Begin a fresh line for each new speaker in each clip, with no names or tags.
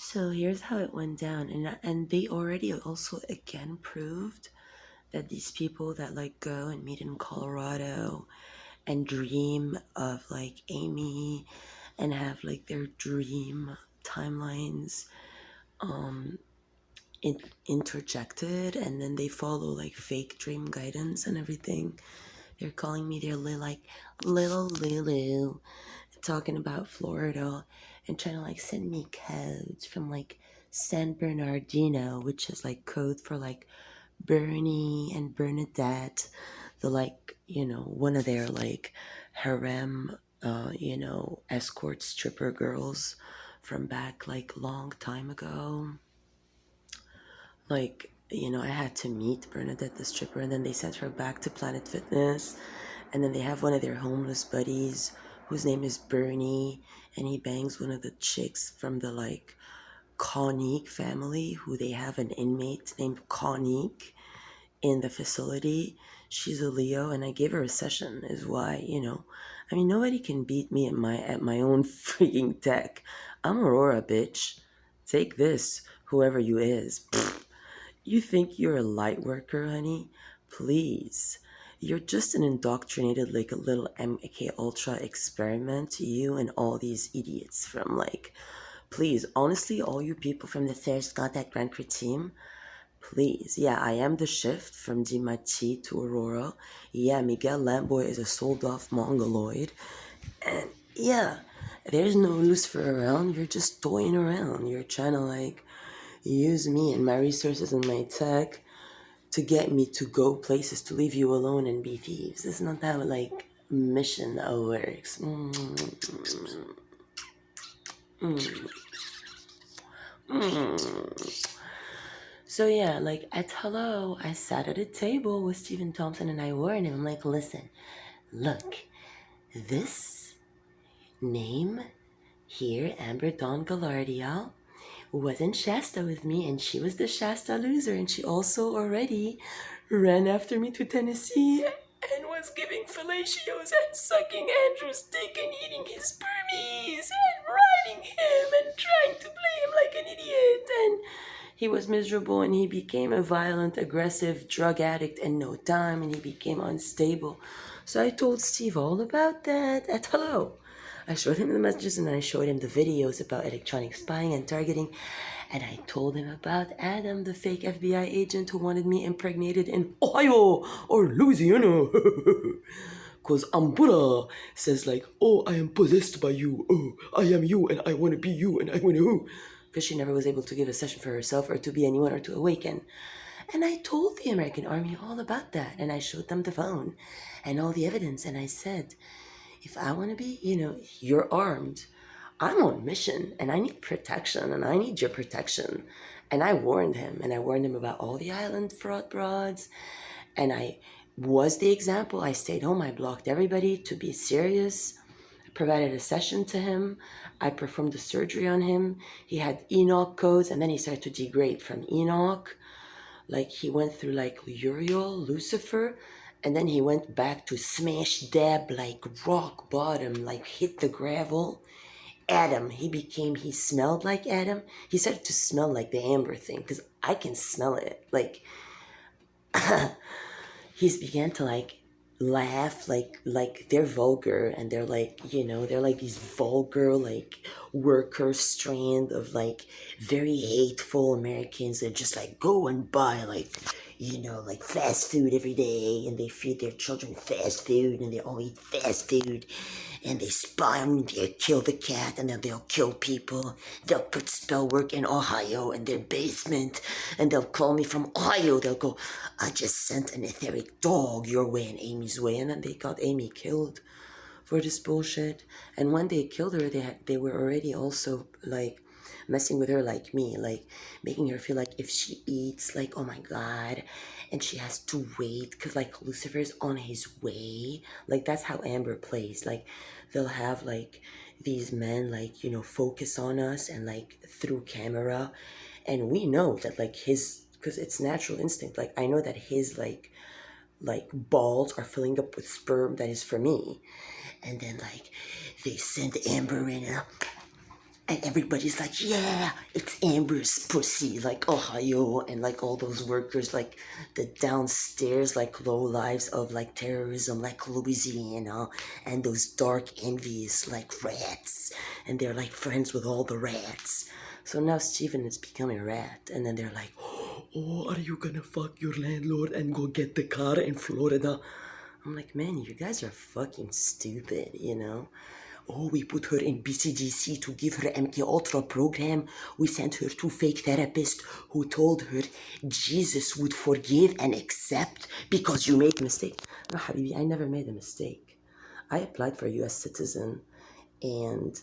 So here's how it went down, and they already also again proved that these people that like go and meet in Colorado and dream of like Amy and have like their dream timelines interjected, and then they follow like fake dream guidance and everything. They're calling me their like little Lulu, talking about Florida and trying to like send me codes from like San Bernardino, which is like code for like Bernie and Bernadette, the like, one of their like harem, escort stripper girls from back like long time ago. Like, I had to meet Bernadette the stripper, and then they sent her back to Planet Fitness. And then they have one of their homeless buddies whose name is Bernie, and he bangs one of the chicks from the like Connick family, who they have an inmate named Connick in the facility. She's a Leo, and I gave her a session. Is why, I mean, nobody can beat me at my own freaking tech. I'm Aurora, bitch. Take this, whoever you is. You think you're a light worker, honey? Please. You're just an indoctrinated, like a little MK Ultra experiment, you and all these idiots from like, please, honestly, all you people from the Third got that Grand Prix team, please. Yeah, I am the shift from Dimati to Aurora. Yeah, Miguel Lamboy is a sold off mongoloid. And yeah, there's no Lucifer around. You're just toying around. You're trying to like use me and my resources and my tech to get me to go places, to leave you alone and be thieves. It's not how like mission works. So yeah, like at Hello, I sat at a table with Stephen Thompson and I warned him. I'm like, listen, look, this name here, Amber Dawn Galardial, wasn't Shasta with me, and she was the Shasta loser, and she also already ran after me to Tennessee and was giving fellatios and sucking Andrew's dick and eating his Burmese and riding him and trying to play him like an idiot. And he was miserable, and he became a violent, aggressive drug addict in no time, and he became unstable. So I told Steve all about that at Hello. I showed him the messages and I showed him the videos about electronic spying and targeting. And I told him about Adam, the fake FBI agent who wanted me impregnated in Ohio or Louisiana. Because Ambura says like, oh, I am possessed by you. Oh, I am you and I want to be you and I want to. Because she never was able to give a session for herself or to be anyone or to awaken. And I told the American Army all about that. And I showed them the phone and all the evidence. And I said, if I want to be, you're armed. I'm on mission and I need protection and I need your protection. And I warned him, and I warned him about all the island fraud broads. And I was the example. I stayed home. I blocked everybody to be serious. I provided a session to him. I performed the surgery on him. He had Enoch codes, and then he started to degrade from Enoch. Like he went through like Uriel, Lucifer, and then he went back to smash dab, like rock bottom, like hit the gravel. Adam, he smelled like Adam. He started to smell like the amber thing, because I can smell it. Like he's began to like laugh, like they're vulgar, and they're like, they're like these vulgar like worker strand of like very hateful Americans that just like go and buy like like fast food every day, and they feed their children fast food, and they all eat fast food, and they spy on, they kill the cat, and then they'll kill people. They'll put spell work in Ohio in their basement, and they'll call me from Ohio. They'll go, I just sent an etheric dog your way and Amy's way, and then they got Amy killed for this bullshit. And when they killed her, they were already also like messing with her like me, like making her feel like if she eats, like, oh my god, and she has to wait because like Lucifer's on his way. Like that's how Amber plays. Like they'll have like these men like focus on us and like through camera, and we know that like his, because it's natural instinct, like I know that his like balls are filling up with sperm that is for me. And then like they send Amber in, And everybody's like, yeah, it's Amber's pussy, like Ohio, and like all those workers, like the downstairs, like low lives of like terrorism, like Louisiana, and those dark envies, like rats, and they're like friends with all the rats. So now Steven is becoming a rat, and then they're like, oh, are you gonna fuck your landlord and go get the car in Florida? I'm like, man, you guys are fucking stupid, you know? Oh, we put her in BCGC to give her MKUltra program. We sent her to fake therapist who told her Jesus would forgive and accept because you made a mistake. No, Habibi, I never made a mistake. I applied for US citizen and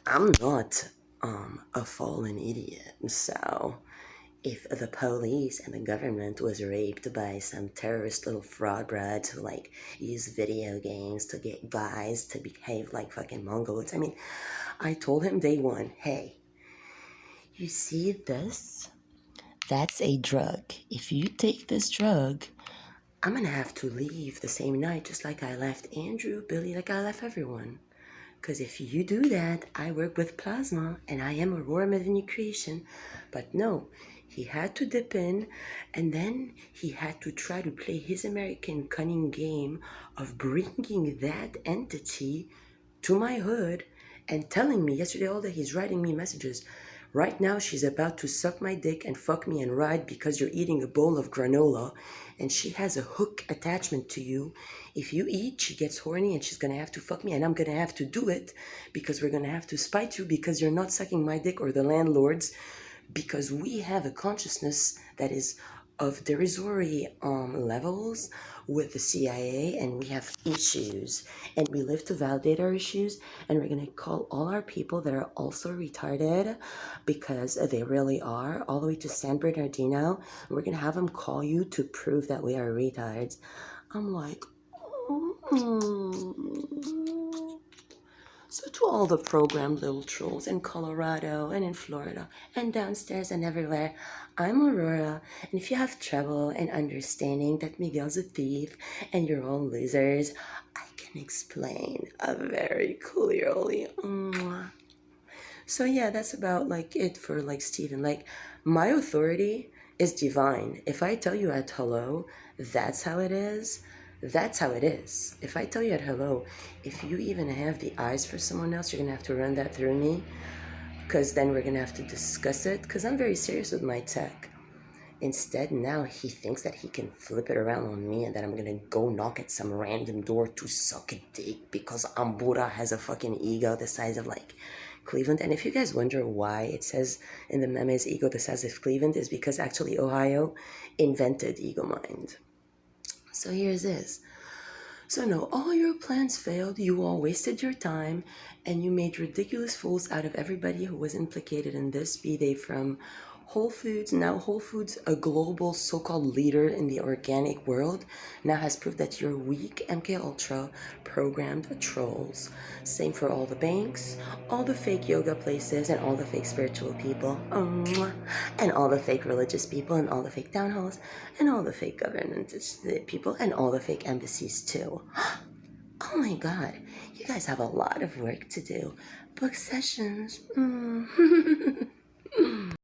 I'm not a fallen idiot. So if the police and the government was raped by some terrorist little fraud brats who like use video games to get guys to behave like fucking Mongols. I mean, I told him day one, hey, you see this? That's a drug. If you take this drug, I'm gonna have to leave the same night, just like I left Andrew, Billy, like I left everyone. Because if you do that, I work with plasma and I am a Aurora Method creation. But no, he had to dip in and then he had to try to play his American cunning game of bringing that entity to my hood and telling me yesterday all day he's writing me messages. Right now she's about to suck my dick and fuck me and ride because you're eating a bowl of granola and she has a hook attachment to you. If you eat, she gets horny and she's gonna have to fuck me and I'm gonna have to do it because we're gonna have to spite you because you're not sucking my dick or the landlord's, because we have a consciousness that is of derisory levels with the CIA and we have issues and we live to validate our issues and we're going to call all our people that are also retarded because they really are all the way to San Bernardino. We're going to have them call you to prove that we are retards. I'm like, So to all the programmed little trolls in Colorado and in Florida and downstairs and everywhere, I'm Aurora, and if you have trouble in understanding that Miguel's a thief and you're all losers, I can explain very clearly. So yeah, that's about like it for like Steven. Like my authority is divine. If I tell you at hello, that's how it is. That's how it is. If I tell you at hello, if you even have the eyes for someone else, you're gonna have to run that through me, because then we're gonna have to discuss it, because I'm very serious with my tech. Instead, now he thinks that he can flip it around on me and that I'm gonna go knock at some random door to suck a dick because Ambura has a fucking ego the size of like Cleveland. And if you guys wonder why it says in the memes ego the size of Cleveland, is because actually Ohio invented ego mind. So here's this. So no, all your plans failed, you all wasted your time, and you made ridiculous fools out of everybody who was implicated in this, be they from Whole Foods. Now Whole Foods, a global so-called leader in the organic world, now has proved that you're weak MKUltra programmed trolls. Same for all the banks, all the fake yoga places, and all the fake spiritual people, and all the fake religious people, and all the fake town halls, and all the fake government people, and all the fake embassies too. Oh my god, you guys have a lot of work to do. Book sessions.